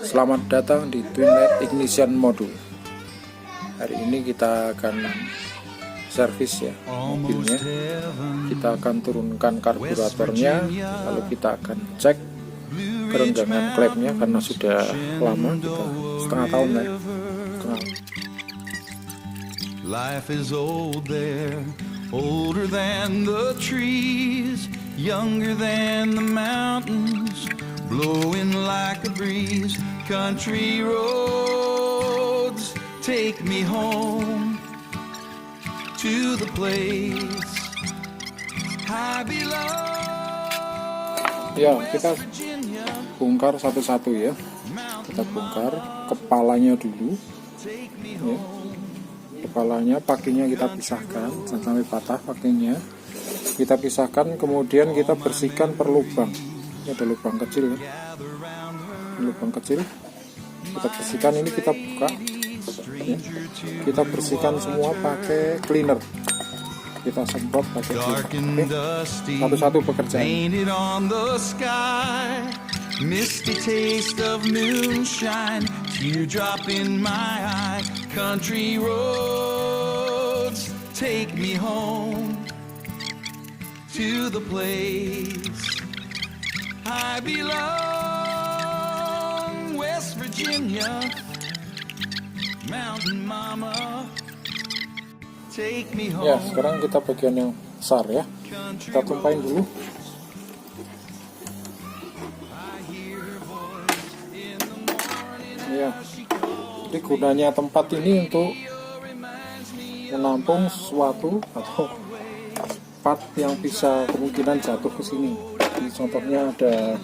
Selamat datang di Twin Light Ignition Module. Hari ini kita akan servis ya mobilnya. Kita akan turunkan karburatornya, lalu kita akan cek kerenggangan klepnya karena sudah lama, kita setengah tahun ya. Life is old there, older than the trees, younger than the mountains, blowing like a breeze. Country roads take me home to the place I belong. Ya, kita bongkar satu-satu ya. Kita bongkar kepalanya dulu ya. Kepalanya, pakinya kita pisahkan, jangan sampai patah pakinya. Kita pisahkan, kemudian kita bersihkan per lubang. Ini ada lubang kecil ya. Lubang kecil kita bersihkan, ini kita buka ya. Kita bersihkan semua pakai cleaner, kita semprot pakai cleaner. Satu-satu pekerjaan. Misty taste of moonshine, teardrop in my eye. Country roads take me home to the place I belong. West Virginia, Mountain Mama, take me home. Ya, sekarang kita bagian yang besar ya. Kita tumpahin dulu. Ya, jadi gunanya tempat ini untuk menampung sesuatu atau part yang bisa kemungkinan jatuh ke sini. Jadi contohnya ada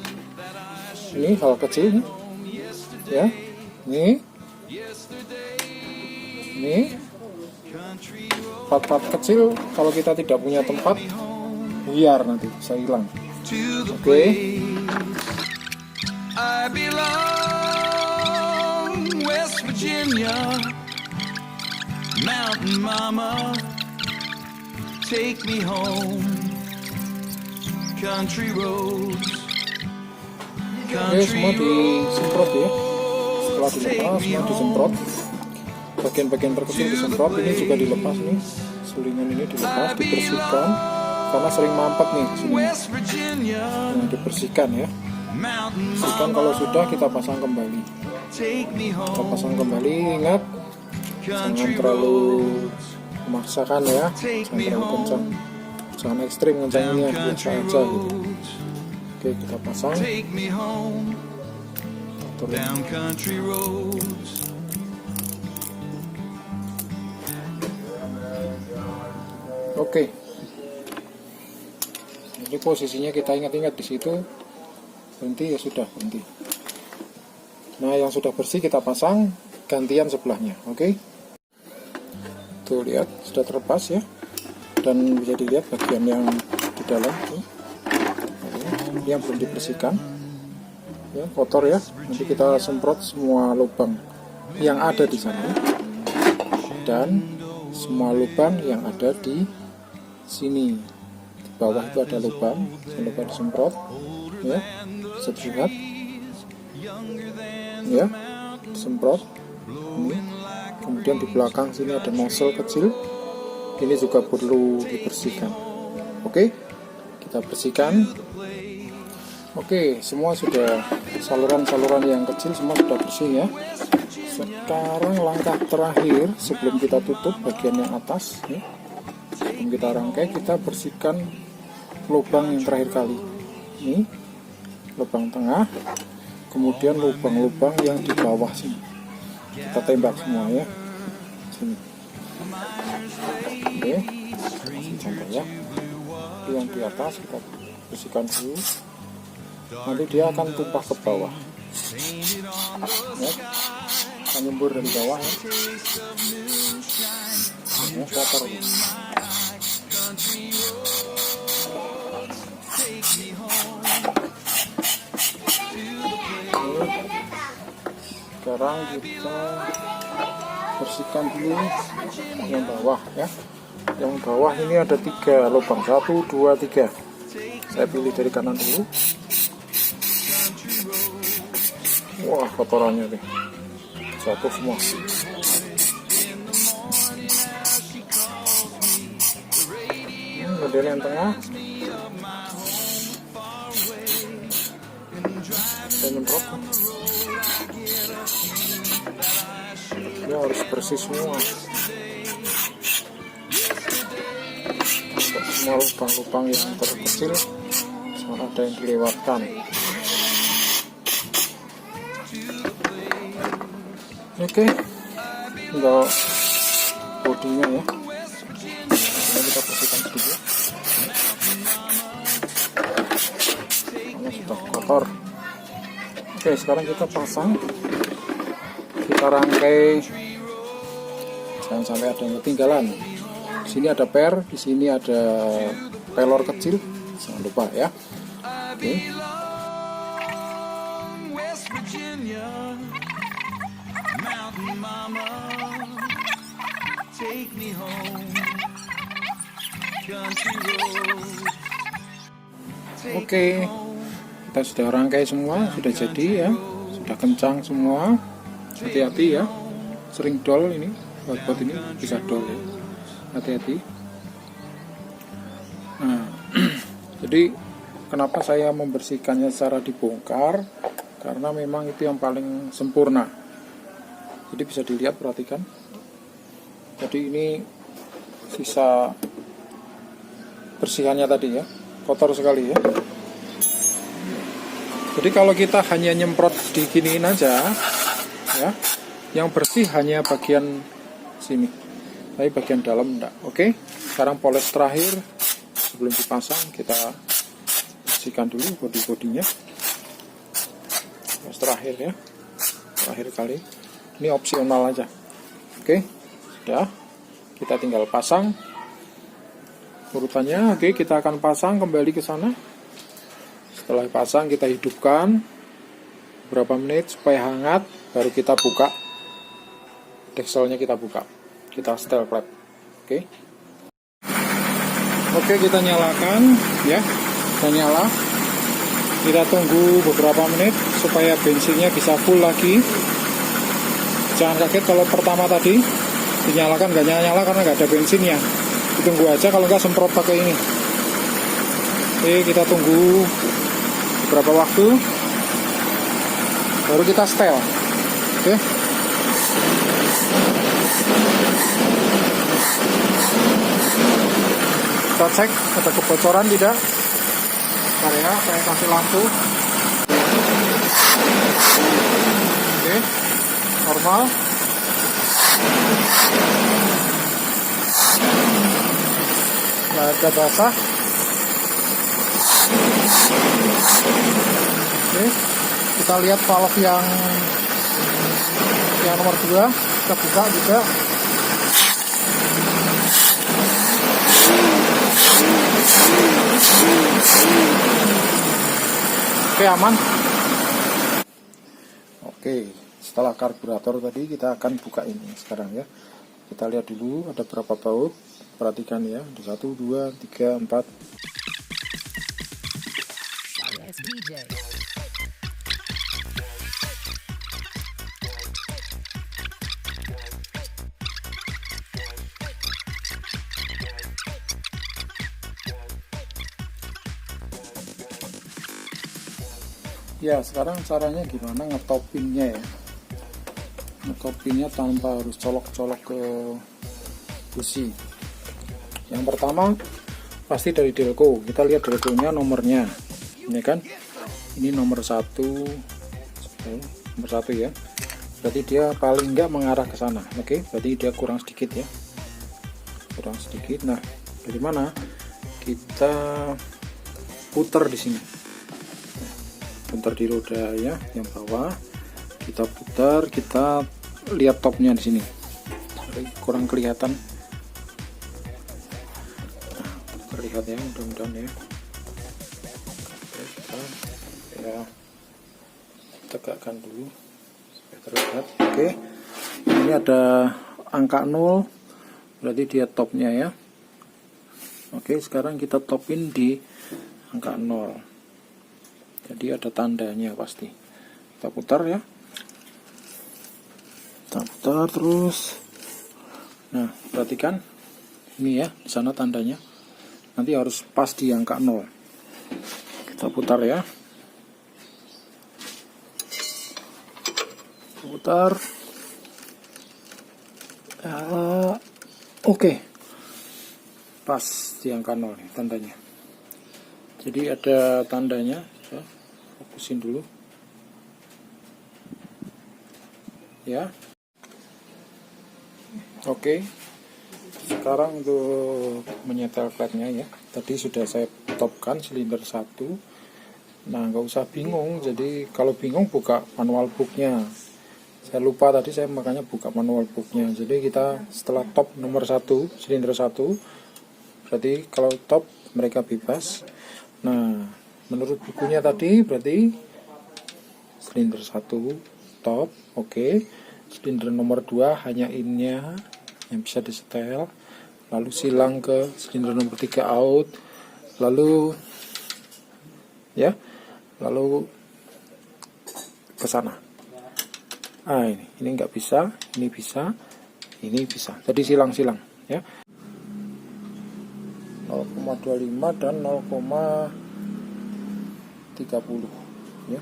ini hal kecil nih, ya, ini part-part kecil. Kalau kita tidak punya tempat, biar nanti bisa hilang. Oke. West Virginia, Mountain Mama, take me home. Country roads. Oke, semua disemprot ya. Setelah dilepas, semua disemprot. Bagian-bagian terkecil disemprot. Ini juga dilepas nih. Selingan ini dilepas, dibersihkan karena sering mampet nih di sini. Nah, dibersihkan ya. Bersihkan, kalau sudah kita pasang kembali. Kita pasang kembali, ingat jangan terlalu memaksakan ya, jangan terlalu kencang, jangan ekstrim kencangnya, biasa aja gitu. Oke, kita pasang. Oke, jadi posisinya kita ingat-ingat di situ, berhenti ya sudah, berhenti. Nah, yang sudah bersih kita pasang, gantian sebelahnya. Oke. Tuh, lihat sudah terlepas ya. Dan bisa dilihat bagian yang di dalam tuh. Ini yang belum dibersihkan. Ya, kotor ya. Nanti kita semprot semua lubang yang ada di sana dan semua lubang yang ada di sini. Di bawah itu ada lubang, jangan lupa disemprot ya. Bisa ya, semprot ini. Kemudian di belakang sini ada nozzle kecil, ini juga perlu dibersihkan. Oke, kita bersihkan. Oke, semua sudah, saluran-saluran yang kecil semua sudah bersih ya. Sekarang langkah terakhir sebelum kita tutup bagian yang atas ya. Sebelum kita rangkai, kita bersihkan lubang yang terakhir kali. Ini lubang tengah, kemudian lubang-lubang yang di bawah sini kita tembak semua ya, sini. Oke, kasih contoh ya. Yang di atas kita bersihkan dulu, nanti dia akan tumpah ke bawah ya, akan nyembur dari bawah ya. Ya, kotor ya. Sekarang kita bersihkan dulu yang bawah ya. Yang bawah ini ada 3 lubang, 1, 2, 3. Saya pilih dari kanan dulu. Wah, kotorannya nih jatuh semua. Kemudian yang tengah saya nyemprot. Dia harus bersih semua. Semua lubang-lubang yang terkecil jangan ada yang dilewatkan. Oke, untuk bodinya ya, ini kita bersihkan sedikit karena sudah kotor. Oke, sekarang kita pasang, kita rangkai, jangan sampai ada yang ketinggalan. Di sini ada per, di sini ada pelor kecil, jangan lupa ya. Oke. Oke, kita sudah rangkai semua, sudah jadi ya, sudah kencang semua. Hati-hati ya, sering dol ini, buat ini bisa dol ya, hati-hati. Nah, jadi kenapa saya membersihkannya secara dibongkar? Karena memang itu yang paling sempurna. Jadi bisa dilihat, perhatikan. Jadi ini sisa bersihannya tadi ya, kotor sekali ya. Jadi kalau kita hanya nyemprot diginiin aja ya, yang bersih hanya bagian sini, tapi bagian dalam enggak. Oke, sekarang poles terakhir sebelum dipasang, kita bersihkan dulu bodi-bodinya. Poles terakhir ya, terakhir kali. Ini opsional aja. Oke, sudah, kita tinggal pasang urutannya. Oke, kita akan pasang kembali ke sana. Setelah pasang, kita hidupkan beberapa menit supaya hangat, baru kita buka dekselnya, kita buka, kita setel klep. Oke, kita nyalakan ya, kita nyala, kita tunggu beberapa menit supaya bensinnya bisa full lagi. Jangan kaget kalau pertama tadi dinyalakan nggak nyala-nyala karena nggak ada bensinnya. Ditunggu aja, kalau nggak semprot pakai ini. Oke, kita tunggu beberapa waktu, baru kita setel. Oke, kita cek ada kebocoran tidak. Bentar ya, saya kasih lampu. Oke, normal. Nggak ada basah. Oke, kita lihat valve yang nomor 2, kita buka juga. Oke, aman. Oke, setelah karburator tadi, kita akan buka ini sekarang ya. Kita lihat dulu ada berapa baut. Perhatikan ya, ada 1, 2, 3, 4. Ya, sekarang caranya gimana ngetopinnya ya. Ngetopinnya tanpa harus colok-colok ke busi. Yang pertama pasti dari delco. Kita lihat delconya, nomornya. Ini kan, ini nomor 1 ya. Berarti dia paling enggak mengarah ke sana. Oke, berarti dia kurang sedikit ya. Kurang sedikit. Nah, dari mana? Kita putar di sini. Putar di roda ya, yang bawah. Kita putar, kita lihat topnya di sini. Kurang kelihatan. Nah, terlihat ya, mudah-mudahan ya. Kita ya tegakkan dulu supaya terlihat. Oke, ini ada angka 0, berarti dia topnya ya. Oke, sekarang kita topin di angka 0. Jadi ada tandanya pasti. Kita putar ya. Kita putar terus. Nah, perhatikan ini ya, di sana tandanya. Nanti harus pas di angka 0. Kita putar ya. Putar. Oke. Pas di angka 0 nih tandanya. Jadi ada tandanya, ya. Fokusin dulu. Ya. Oke. Sekarang untuk menyetel kletnya ya. Tadi sudah saya topkan silinder 1. Nah, nggak usah bingung. Jadi kalau bingung buka manual booknya. Saya lupa tadi, saya makanya buka manual booknya. Jadi kita setelah top nomor 1, silinder 1, berarti kalau top mereka bebas. Nah, menurut bukunya tadi berarti silinder 1 top, oke. Silinder nomor 2 hanya innya yang bisa disetel, lalu silang ke silinder nomor 3 out, lalu ya, lalu ke sana. Ini nggak bisa, ini bisa, ini bisa. Tadi silang-silang ya. 0,25 dan 0,30 ya.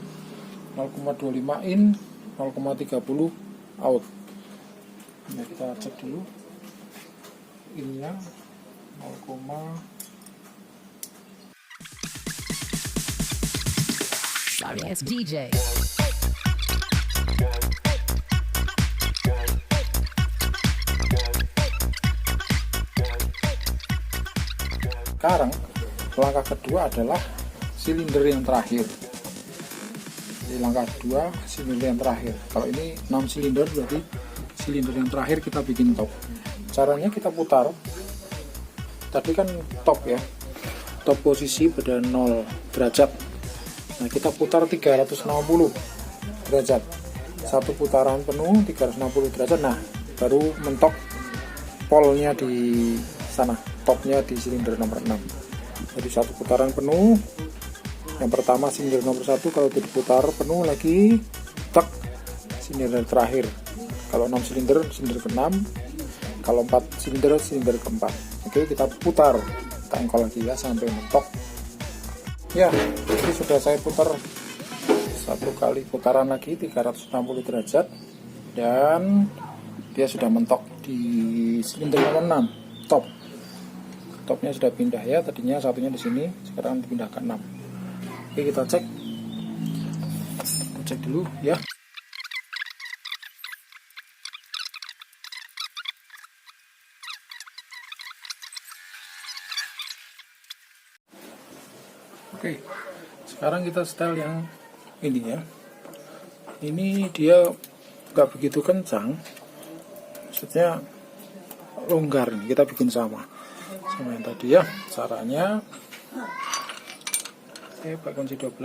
0,25 in, 0,30 out. Nah, kita cek dulu innya 0, sorry ass DJ. Sekarang langkah kedua adalah silinder yang terakhir. Di langkah kedua silinder yang terakhir. Kalau ini 6 silinder, berarti silinder yang terakhir kita bikin top. Caranya kita putar. Tadi kan top ya, top posisi pada 0 derajat. Nah, kita putar 360 derajat. Satu putaran penuh 360 derajat. Nah, baru mentok polnya di sana, topnya di silinder nomor 6. Jadi satu putaran penuh. Yang pertama silinder nomor 1, kalau diputar penuh lagi, tek, silinder terakhir. Kalau 6 silinder, silinder ke-6. Kalau 4 silinder, silinder ke-4. Oke, kita putar, kita engkol lagi ya sampai mentok. Ya, ini sudah saya putar satu kali putaran lagi 360 derajat, dan dia sudah mentok di silinder nomor 6 top. Topnya sudah pindah ya, tadinya satunya di sini, sekarang dipindah ke 6. Oke, kita cek dulu ya. Oke, sekarang kita setel yang ini ya. Ini dia nggak begitu kencang, maksudnya longgar. Kita bikin sama yang tadi ya. Caranya, oke, pakai kunci 12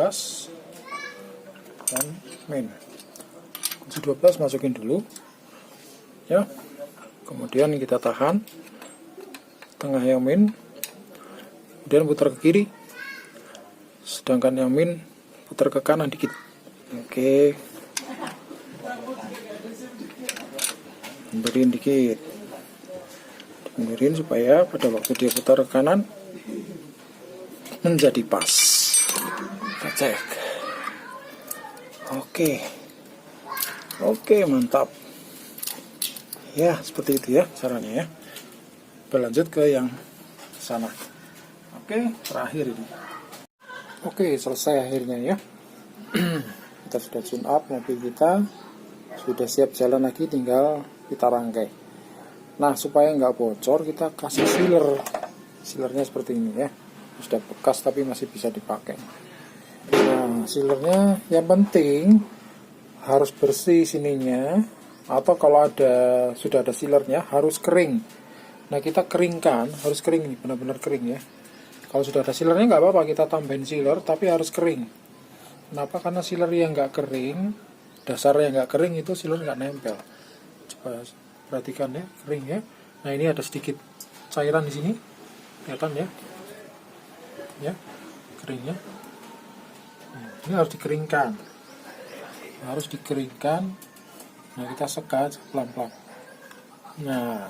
dan main. Kunci 12 masukin dulu ya, kemudian kita tahan tengah yang min, kemudian putar ke kiri, sedangkan yang min putar ke kanan dikit. Oke, mundurin dikit, mundurin supaya pada waktu dia putar ke kanan menjadi pas. Kita cek. Oke, mantap ya. Seperti itu ya caranya ya. Berlanjut ke yang sana. Oke, terakhir ini. Oke, selesai akhirnya ya. Kita sudah tune up mobil kita, sudah siap jalan lagi, tinggal kita rangkai. Nah, supaya nggak bocor, kita kasih sealernya seperti ini ya. Sudah bekas tapi masih bisa dipakai. Nah, sealernya yang penting harus bersih sininya, atau kalau sudah ada sealernya harus kering. Nah, kita keringkan, harus kering nih, benar-benar kering ya. Kalau sudah ada sealernya nggak apa-apa, kita tambahin sealer, tapi harus kering. Kenapa? Karena sealer yang nggak kering, dasarnya nggak kering, itu sealer nggak nempel. Coba perhatikan ya, kering ya. Nah, ini ada sedikit cairan di sini, kelihatan ya, keringnya. Nah, ini harus dikeringkan, Nah, kita sekat pelan-pelan. Nah,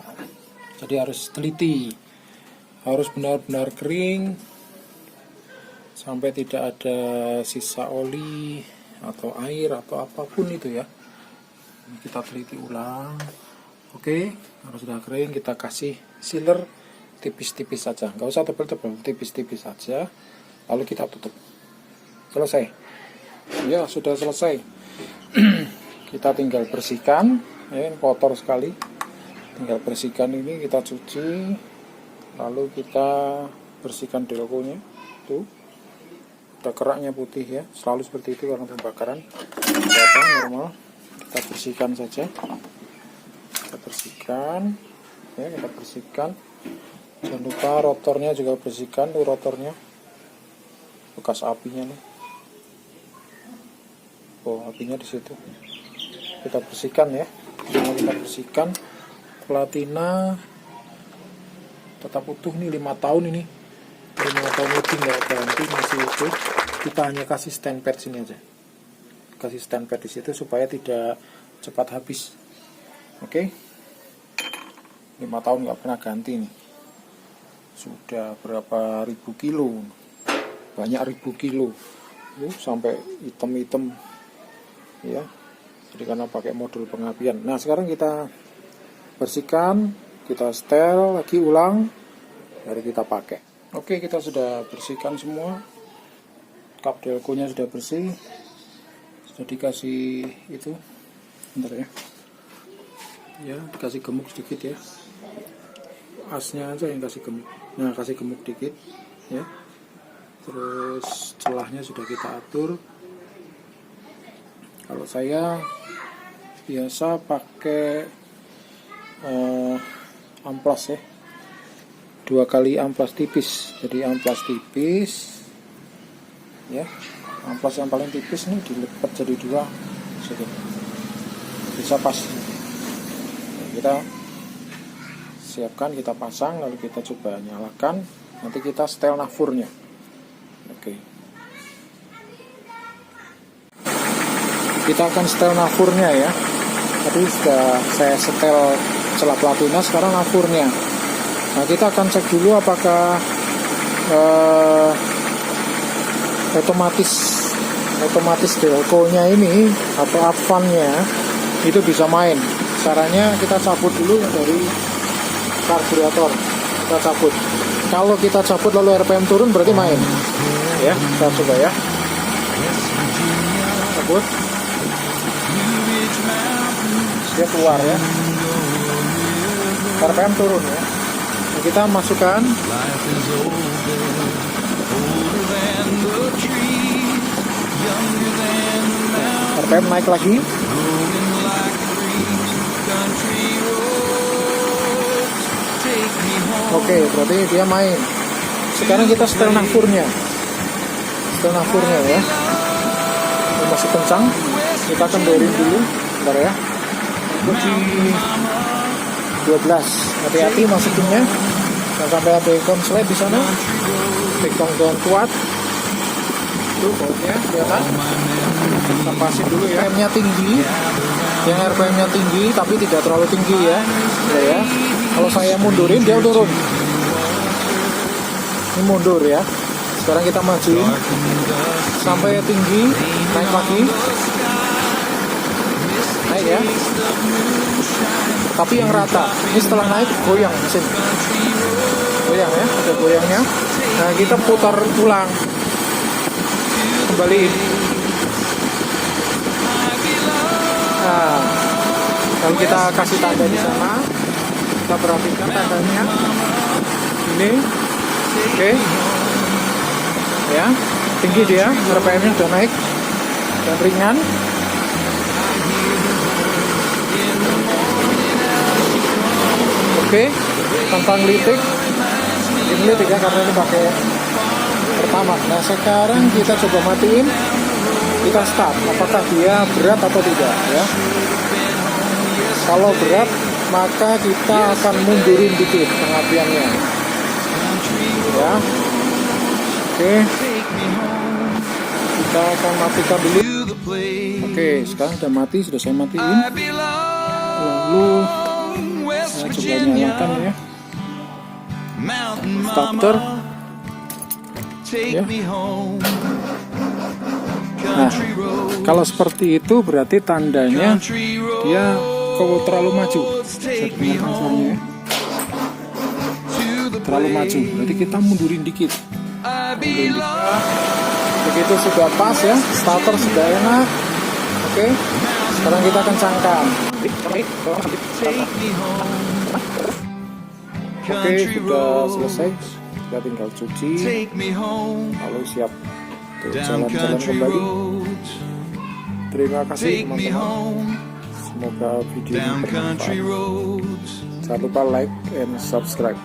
jadi harus teliti, harus benar-benar kering sampai tidak ada sisa oli atau air atau apapun itu ya. Ini kita teliti ulang. Oke, harus sudah kering, kita kasih sealer tipis-tipis saja, nggak usah tebal-tebal, tipis-tipis saja. Lalu kita tutup. Selesai. Ya, sudah selesai. Kita tinggal bersihkan. Ya, kotor sekali. Tinggal bersihkan ini, kita cuci. Lalu kita bersihkan delconya. Tuh. Udah keraknya putih ya. Selalu seperti itu karena pembakaran. Normal. Kita bersihkan saja. Kita bersihkan. Ya, kita bersihkan. Jangan lupa rotornya juga bersihkan. Tuh rotornya. Bekas apinya nih. Oh, apinya di situ. Kita bersihkan ya. Semua kita bersihkan. Platina tetap utuh nih, 5 tahun ini. 5 tahun lebih nggak ganti, masih utuh. Kita hanya kasih stand pad sini aja. Kasih stand pad di situ supaya tidak cepat habis. Oke. 5 tahun nggak pernah ganti nih. Sudah berapa ribu kilo. Banyak ribu kilo. Sampai hitam-hitam. Ya, jadi karena pakai modul pengapian. Nah, sekarang kita bersihkan, kita setel lagi ulang, baru kita pakai. Oke, kita sudah bersihkan semua. Kap delconya sudah bersih, sudah dikasih itu, bentar ya. Ya, dikasih gemuk sedikit ya. Asnya aja yang kasih gemuk. Nah, kasih gemuk dikit, ya. Terus celahnya sudah kita atur. Kalau saya biasa pakai amplas ya, 2 kali amplas tipis. Jadi amplas tipis ya, amplas yang paling tipis nih dilipat jadi 2 bisa pas. Kita siapkan, kita pasang, lalu kita coba nyalakan. Nanti kita setel nafurnya. Oke. Kita akan setel nafurnya ya. Tadi sudah saya setel celah platina, sekarang nafurnya. Nah, kita akan cek dulu apakah otomatis delconya ini atau advannya itu bisa main. Caranya kita cabut dulu dari karburator. Kita cabut. Kalau kita cabut lalu RPM turun berarti main. Ya, kita coba ya. Cabut. Dia keluar ya, RPM turun ya. Nah, kita masukkan, RPM naik lagi. Oke, berarti dia main. Sekarang kita setel nafurnya ya. Ini masih kencang, kita kendorin dulu, bentar ya. Kunci 12. Hati-hati masukinnya. Jangan sampai ada konslet di sana. Pegang dengan kuat. Tuh bautnya kelihatan. Kita pasin dulu ya. RPM-nya tinggi. Yang RPM-nya tinggi tapi tidak terlalu tinggi ya. Ya. Kalau saya mundurin dia turun. Ini mundur ya. Sekarang kita majuin sampai tinggi, naik lagi. Naik ya, tapi yang rata. Ini setelah naik goyang mesin, goyang ya, ada goyangnya. Nah, kita putar ulang, kembaliin. Nah, kalau kita kasih tanda di sana, kita perhatikan tandanya. Ini, oke, ya, tinggi dia, RPM-nya udah naik dan ringan. Oke, tanpa ngelitik. Ini ngelitik ya, karena ini pakai pertama. Nah, sekarang kita coba matiin. Kita start, apakah dia berat atau tidak ya. Kalau berat, maka kita akan mundurin dikit pengapiannya ya. Oke, kita akan matikan dulu. Oke, sekarang udah mati, sudah saya matiin. I belong Lalu West saya coba Virginia, nyalakan ya. Mountain Starter. Mama, take Ya. me home. Nah, Country road, kalau seperti itu berarti tandanya country road, dia kalau terlalu maju. Saya take me gunakan home soalnya ya. to the Terlalu maju, berarti kita mundurin dikit. I belong. Begitu sudah pas ya, starter sudah enak. Oke, sekarang kita kencangkan. Take me home. Oke, Country sudah road, selesai. Kita tinggal cuci, take me home. lalu siap untuk Down jalan-jalan country kembali. roads, Terima kasih take me teman-teman. home. Semoga video ini Down country bermanfaat. roads. Jangan lupa like and subscribe.